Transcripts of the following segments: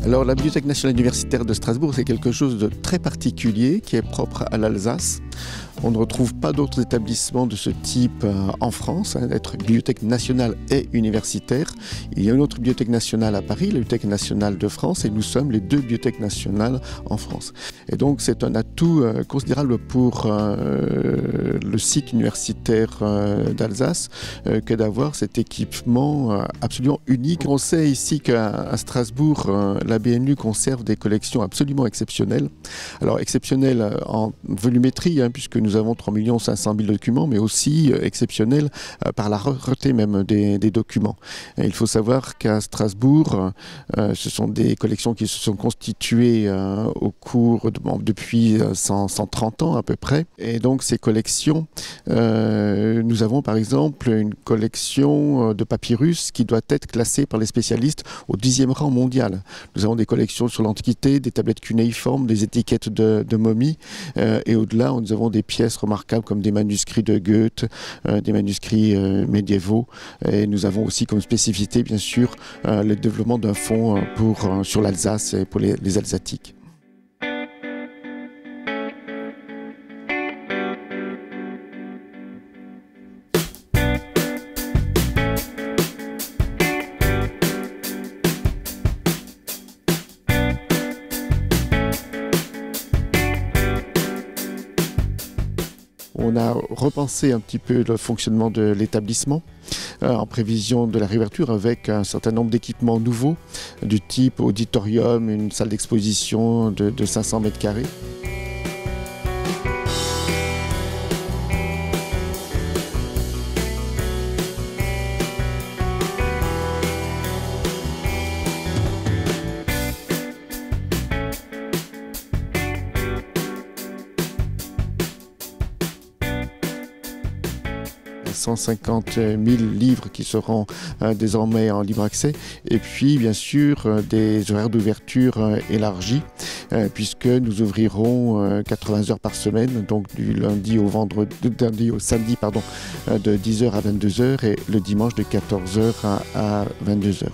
Alors la Bibliothèque nationale universitaire de Strasbourg, c'est quelque chose de très particulier qui est propre à l'Alsace. On ne retrouve pas d'autres établissements de ce type en France, d'être bibliothèque nationale et universitaire. Il y a une autre bibliothèque nationale à Paris, la Bibliothèque nationale de France, et nous sommes les deux bibliothèques nationales en France. Et donc c'est un atout considérable pour le cycle universitaire d'Alsace que d'avoir cet équipement absolument unique. On sait ici qu'à Strasbourg, la BNU conserve des collections absolument exceptionnelles. Alors exceptionnelles en volumétrie, puisque nous avons 3 500 000 documents, mais aussi exceptionnelles par la rareté même des documents. Et il faut savoir qu'à Strasbourg, ce sont des collections qui se sont constituées au cours depuis 130 ans à peu près. Et donc ces collections, nous avons par exemple une collection de papyrus qui doit être classée par les spécialistes au 10e rang mondial. Nous avons des collections sur l'Antiquité, des tablettes cunéiformes, des étiquettes de momies, et au-delà, nous avons des pièces remarquables comme des manuscrits de Goethe, des manuscrits médiévaux, et nous avons aussi comme spécificité, bien sûr, le développement d'un fonds sur l'Alsace et pour les Alsatiques. On a repensé un petit peu le fonctionnement de l'établissement en prévision de la réouverture avec un certain nombre d'équipements nouveaux du type auditorium, une salle d'exposition de 500 mètres carrés. « 150 000 livres qui seront désormais en libre accès et puis bien sûr des horaires d'ouverture élargis puisque nous ouvrirons 80 heures par semaine, donc du lundi au samedi de 10h à 22h et le dimanche de 14h à 22h.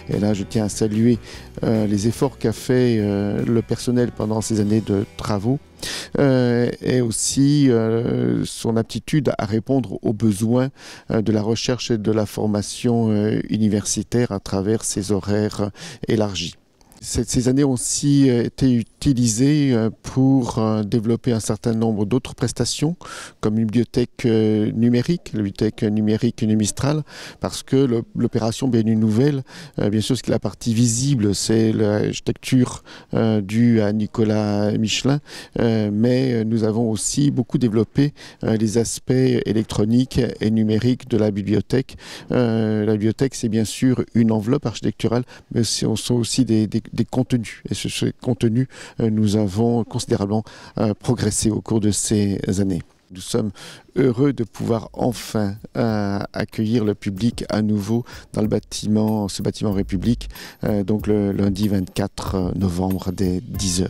Et là je tiens à saluer les efforts qu'a fait le personnel pendant ces années de travaux et aussi son aptitude à répondre aux besoins de la recherche et de la formation universitaire à travers ces horaires élargis. Ces années ont aussi été utilisées pour développer un certain nombre d'autres prestations, comme une bibliothèque numérique, la bibliothèque numérique Numistral, parce que l'opération BNU Nouvelle, bien sûr, ce qui est la partie visible, c'est l'architecture due à Nicolas Michelin, mais nous avons aussi beaucoup développé les aspects électroniques et numériques de la bibliothèque. La bibliothèque, c'est bien sûr une enveloppe architecturale, mais ce sont aussi des contenus. Et ces contenus, nous avons considérablement progressé au cours de ces années. Nous sommes heureux de pouvoir enfin accueillir le public à nouveau dans ce bâtiment République, donc le lundi 24 novembre dès 10h.